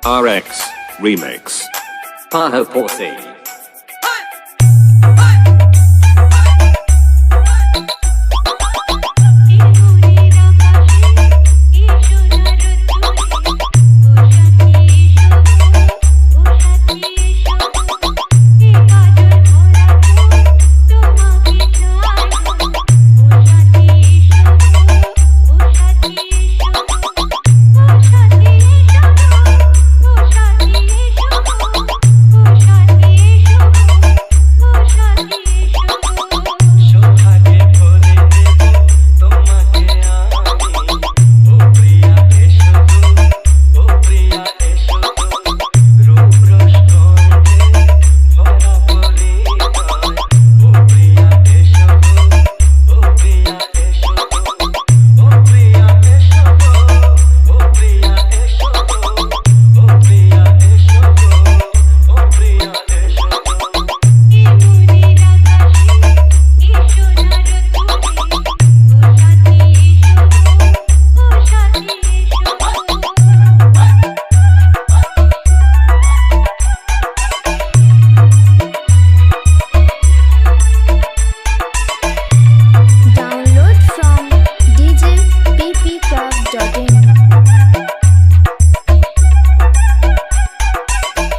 RX Remix. Paho Porsi.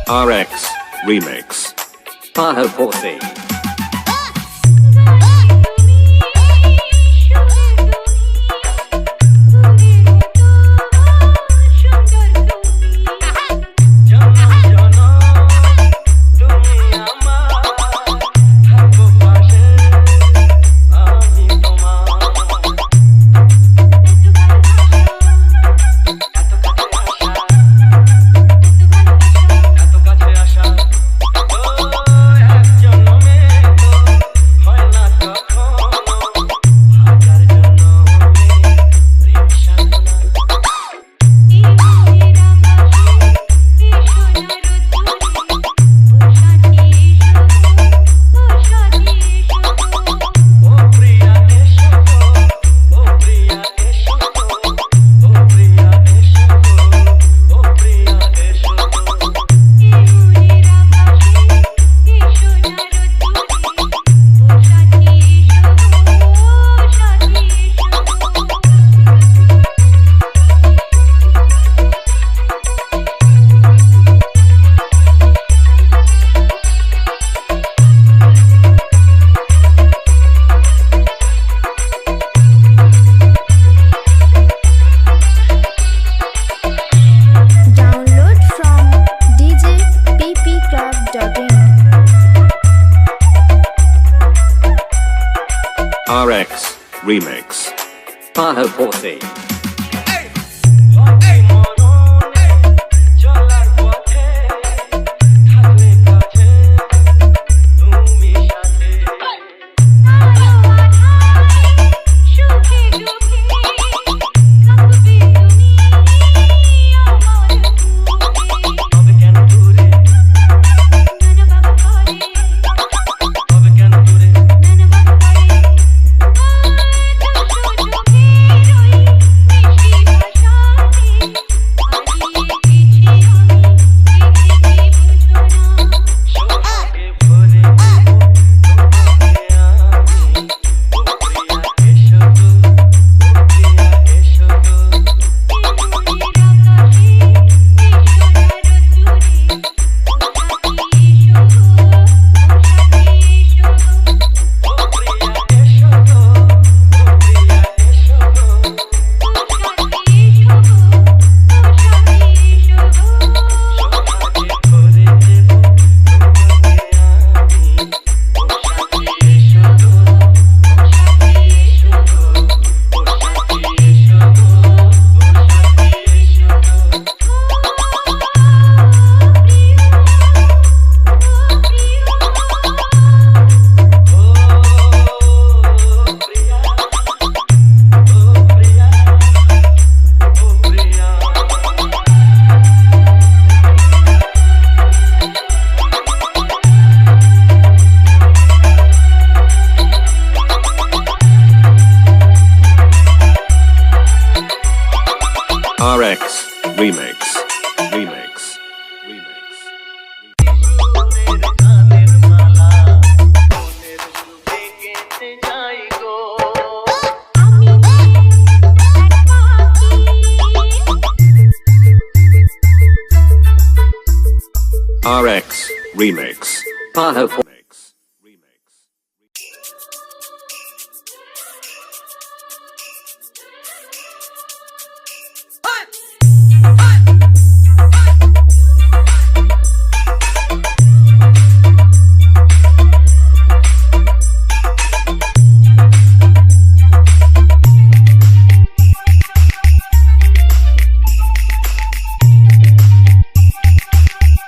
RX Remix. Paho Porsi. RX Remix. Paho Porsi. RX Remix. Paho Porthy.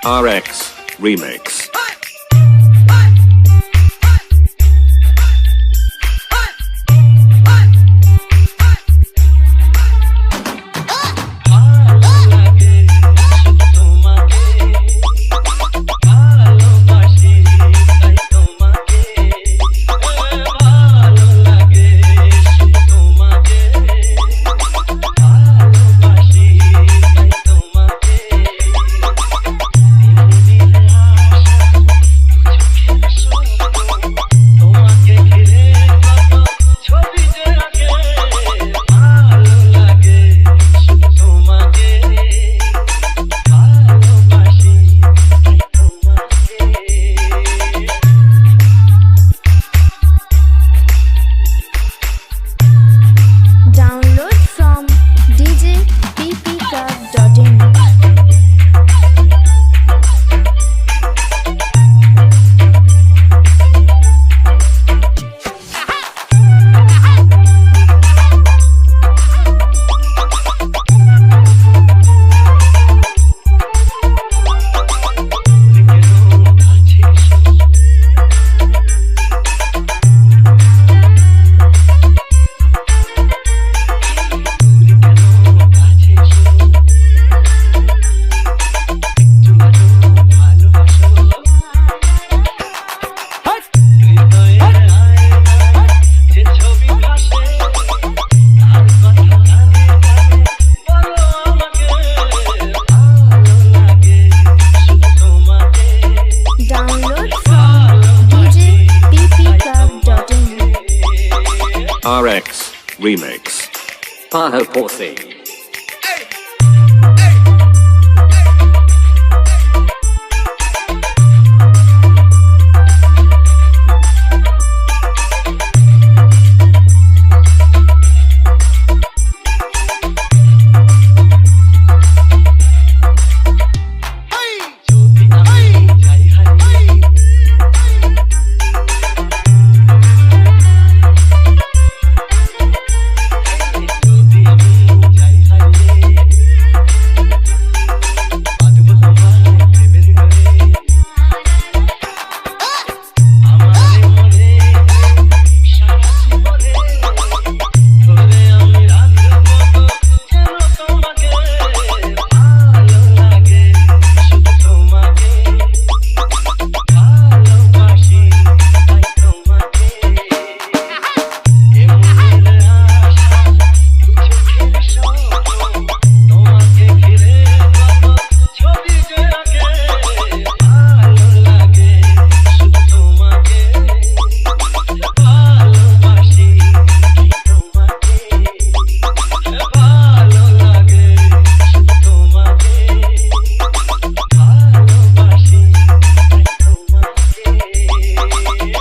RX Remix. Download from djppclub.in. Download from djppclub.in. RX Remix. Paho Porthy.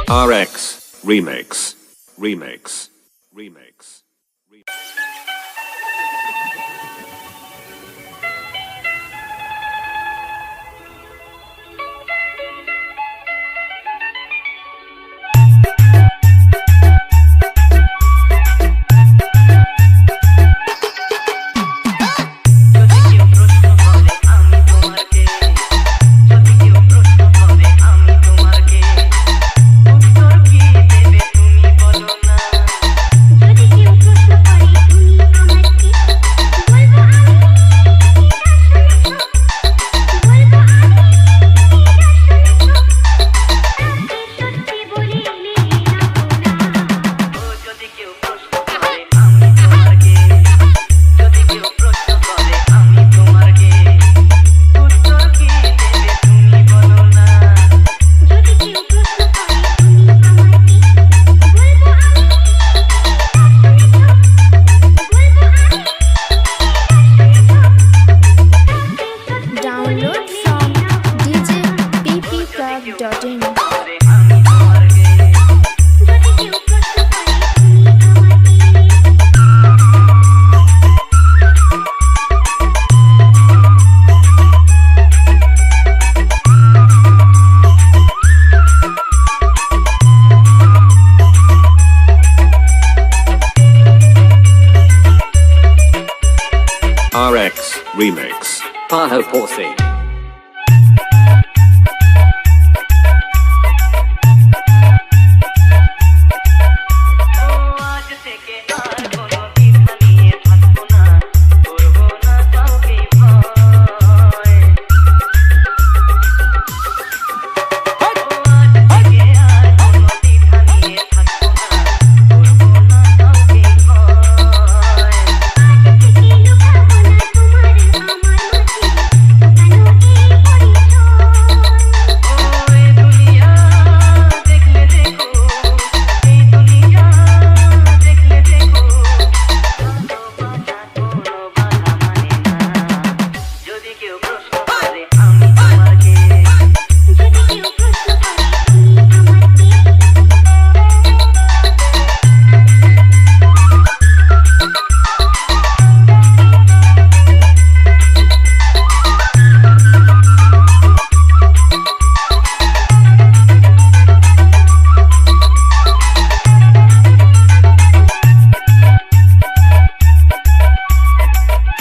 RX Remix. Remix. Remix. যদি Recording. RX Remix. Paho Posse.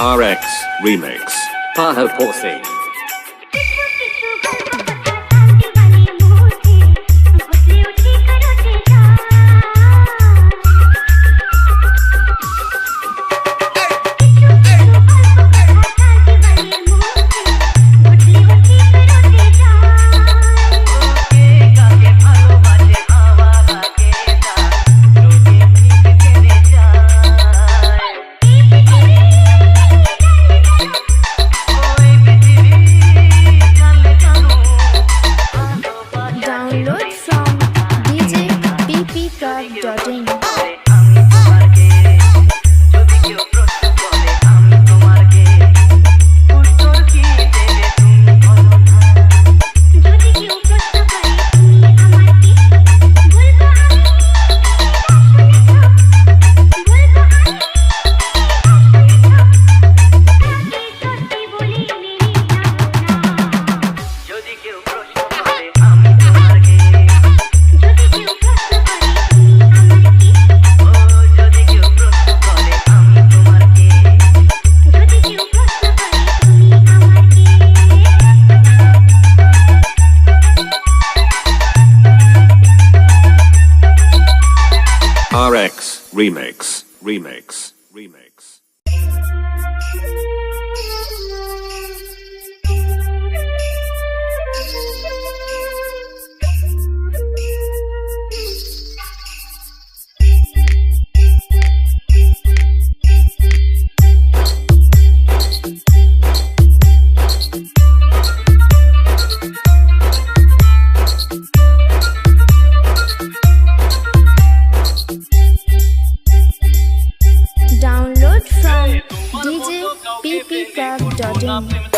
RX Remix. Paho Posse. Download from djppcraft.in. RX Remix. Remix. Remix. Download from djppcraft.in.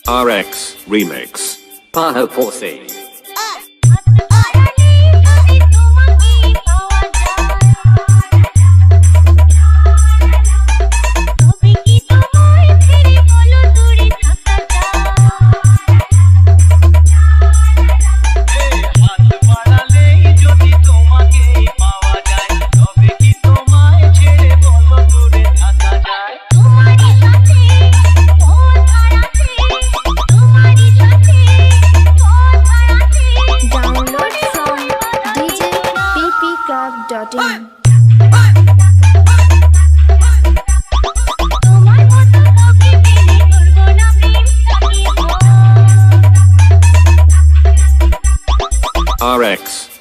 RX Remix. Paho Posse. Thank you.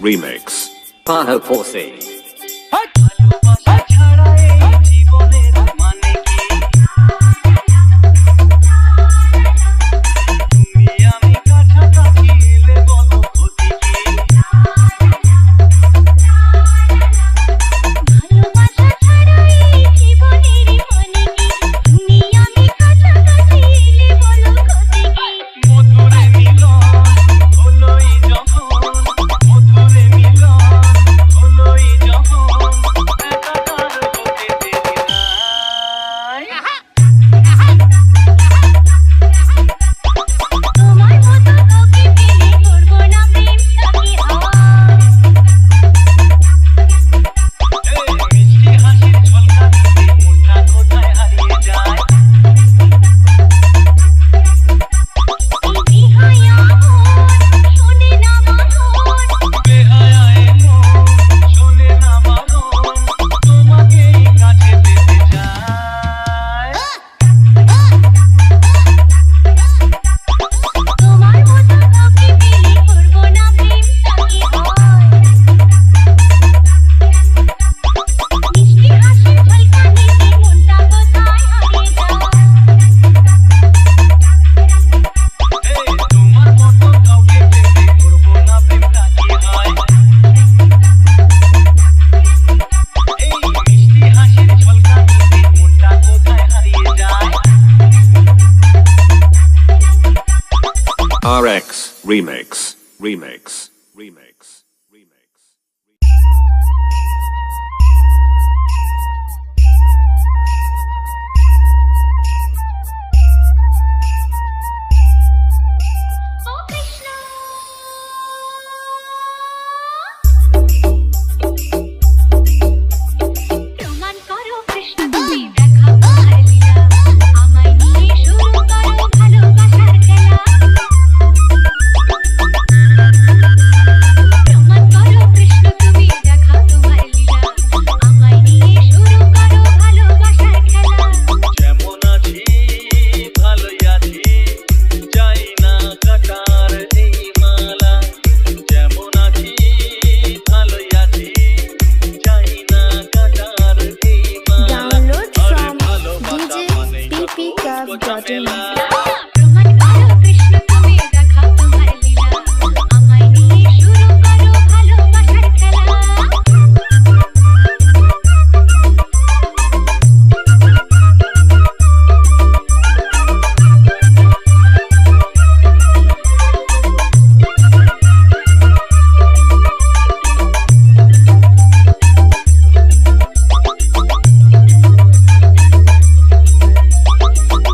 Remix. Paho Posse. ভালোবাসা ছাড়া এই জীবনের মানে কি? তুমি আমি কাছাকাছি এলে বলো ক্ষতি কি? ভালোবাসা ছাড়া এই জীবনের মানে কি? তুমি আমি কাছাকাছি এলে বলো ক্ষতি কি? মধুরে মিলন হলোই যখন, মধুরে মিলন হলোই যখন, একাকার হতে দেরি নাই। তোমার মতো কাউকে পেলে করবো না প্রেমটা কি হয়? এই মিষ্টি হাসির ঝলকানিতে মনটা কোথায় হারিয়ে যায়। এই বিহায়া মন শোনে না বারণ, বেহায়ায় মন শোনে না বারণ, তোমাকেই কাছে পেতে চায়। তোমার মতো কাউকে পেলে করবো না প্রেমটা কি হয়? মিষ্টি হাসির ঝলকানিতে মনটা কোথায় হারিয়ে যায়? এই তোমার মতো কাউকে পেলে করবো না প্রেমটা কি হয়। এই মিষ্টি হাসির ঝলকানিতে মনটা কোথায় হারিয়ে যায়। RX Remix. Remix. Remix. Remix. ও কৃষ্ণ প্রমাণ করো কৃষ্ণ তুমি দেখাও তোমার লীলা আমায় নিয়ে শুরু করো ভালোবাসার খেলা প্রমাণ করো কৃষ্ণ তুমি দেখাও তোমার লীলা আমায় নিয়ে শুরু করো ভালোবাসার খেলা যেমন আছি ভালোই আছি, চাই না কাটার এই মালা। যেমন আছি ভালোই আছি, চাই না কাটার এই মালা। Download আরে from ভালোবাসা মানেই কত djppclub.in ঝামেলা। প্রমাণ করো কৃষ্ণ তুমি দেখাও তোমার লীলা আমায় নিয়ে শুরু করো ভালোবাসার খেলা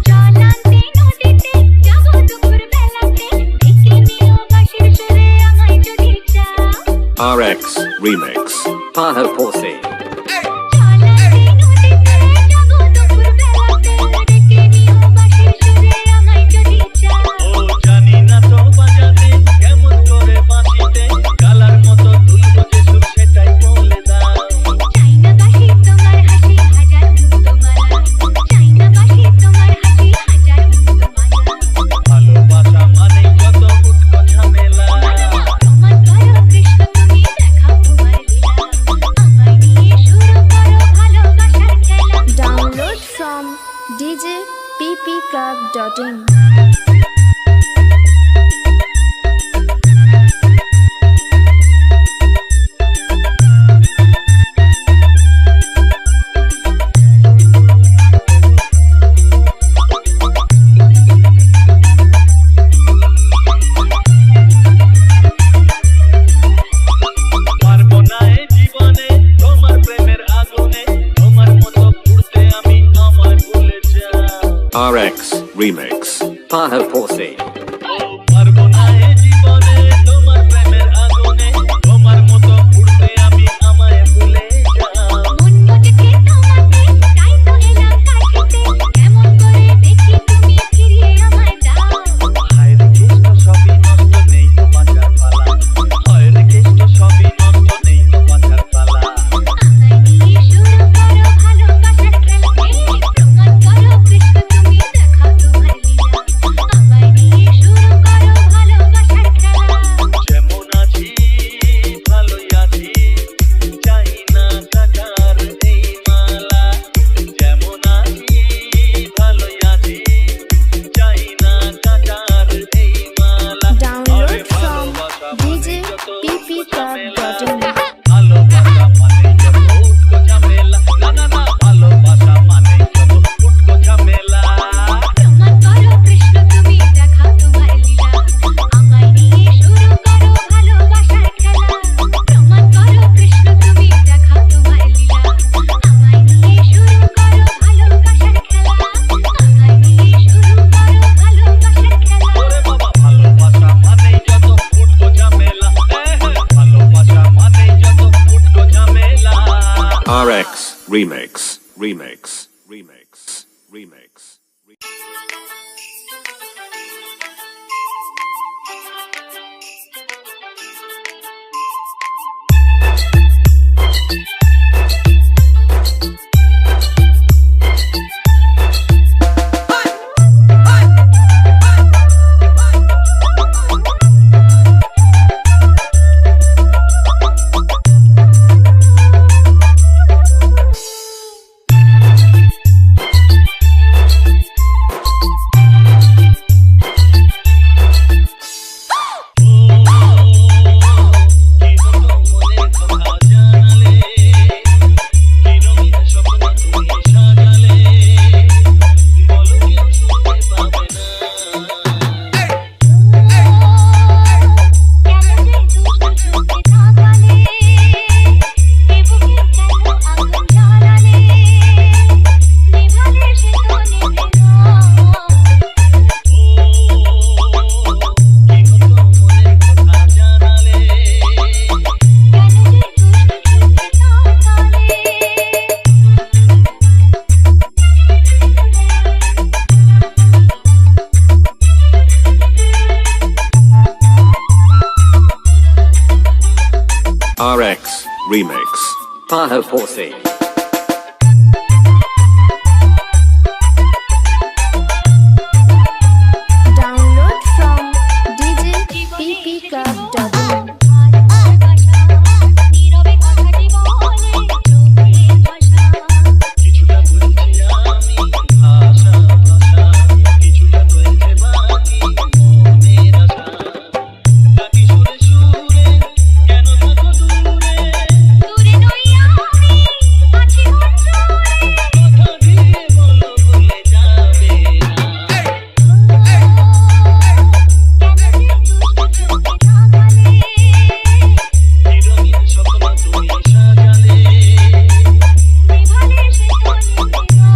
জলান্তে নদীতে যাব দুপুর বেলাতে ডেকে নিও বাঁশির সুরে আমায় যদি চাও RX Remix. Paho Posse. জলান্তে নদীতে যাব দুপুর বেলাতে ডেকে নিও বাঁশির সুরে আমায় যদি চাও ও জানি না তো বাজাতে কেমন করে বাঁশিতে, কালার মতো তুলবো যে সুর সেটাই বলে দাও। চাই না বাঁশি তোমার হাসি হাজার মুক্তমালা চাই না বাঁশি তোমার হাসি হাজার মুক্তমালা ভালোবাসা মানেই যত উটকো ঝামেলা। প্রমাণ করো কৃষ্ণ তুমি দেখাও তোমার লীলা আমায় নিয়ে শুরু করো ভালোবাসার খেলা Download from djppclub.in. পারবো না এই জীবনে তোমার প্রেমের আগুনে, তোমার মতো পুড়তে আমি আমায় ভুলে যাও। RX Remix. Paho Posse. পারবো না এই জীবনে তোমার প্রেমের আগুনে, তোমার মতো পুড়তে আমি আমায় ভুলে যাও। মন মজকে তোমাতে তাই তো এলাম কাছে কেমন করে দেখি তুমি ফিরিয়ে আমায় দাও হায় রে কেষ্ট সবই নষ্ট নেই তো বাঁচার পালা। হায় রে কেষ্ট সবই নষ্ট নেই তো বাঁচার পালা। আমায় নিয়ে শুরু করো ভালোবাসার খেলা প্রমাণ করো কৃষ্ণ তুমি দেখাও তোমার লীলা আমায় নিয়ে Remix, Remix, Remix, Remix. RX Remix. Paho Posse. Download from djppclub.in. নীরবে কথাটি বলে চোখের ভাষা কিছুটা বুঝছি আমি ভাষা ভাষা কিছুটা রয়েছে বাকি মনের আশা ডাকি সুরে সুরে কেন থাকো দূরে দূরে নই আমি আছি মন জুড়ে কথা দিয়ে বলো ভুলে যাবে না চিরদিন স্বপ্ন তুমি সাজালে নিভালে সে তো নিভে না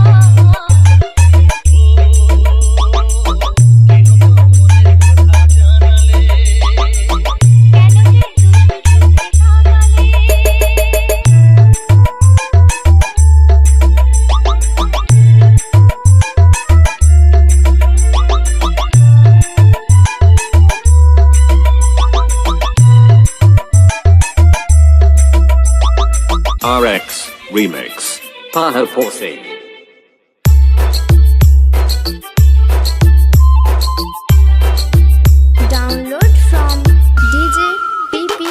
RX Remix. Paho Posse. Download from djppclub.in.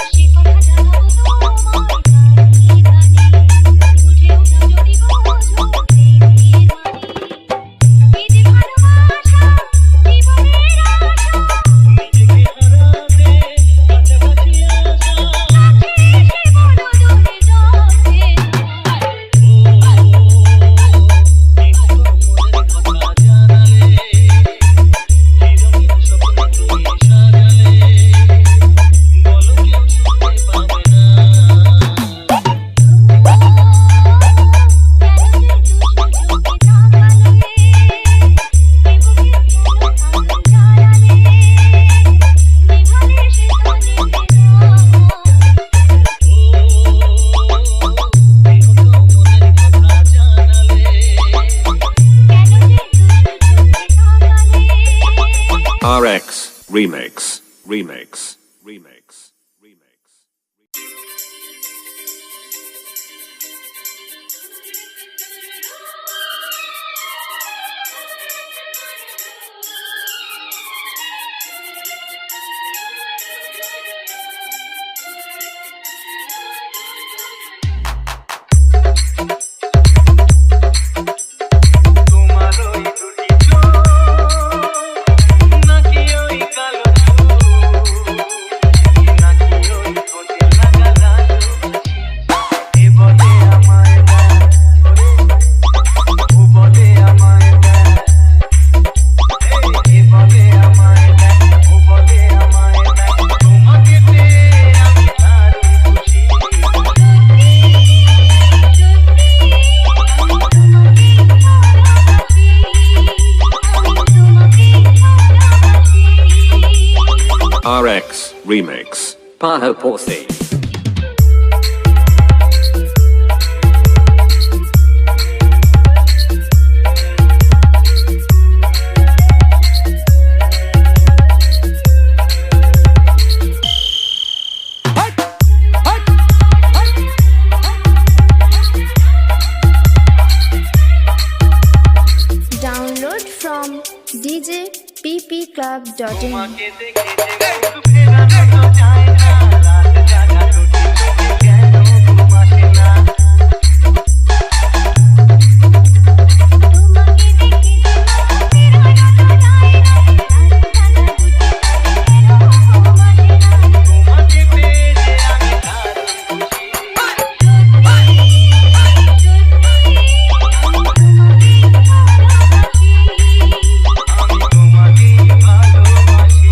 সে কথা জানাবো তোমায় গানে গানে বুঝেও না যদি বোঝো প্রেমের মানে এই যে ভালোবাসা জীবনের আশা নিজেকে হারাতে কাছাকাছি আসা কাছে এসে বলো দূরে যাবে না মনের কথা জানালে চিরদিন স্বপ্ন তুমি সাজালে বলো কেউ শুনতে পাবে না RX Remix. Remix. Remix. Remix. তোমার ওই দুটি চোখ নাকি ওই কালো চুল Remix. Paho Porsi. Download from djppclub.in. তোমাকে দেখে যে একটু ফেরানো তো যায় না, রাত জাগা রুটি চোখে কেন ঘুম আসে না? তোমাকে পেয়ে যে আমি দারুণ খুশি। আমি তোমাকেই ভালোবাসি।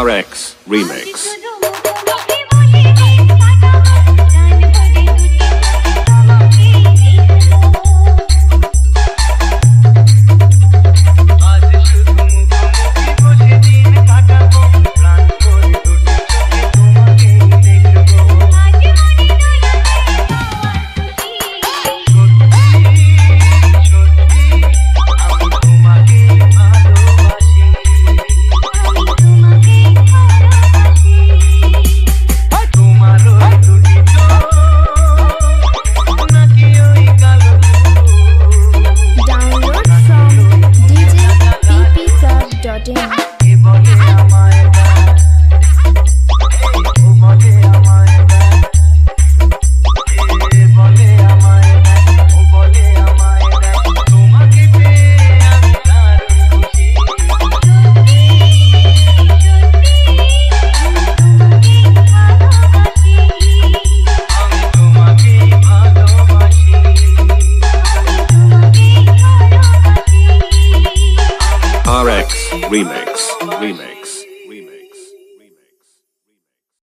RX Remix. শুধু মুখোমুখি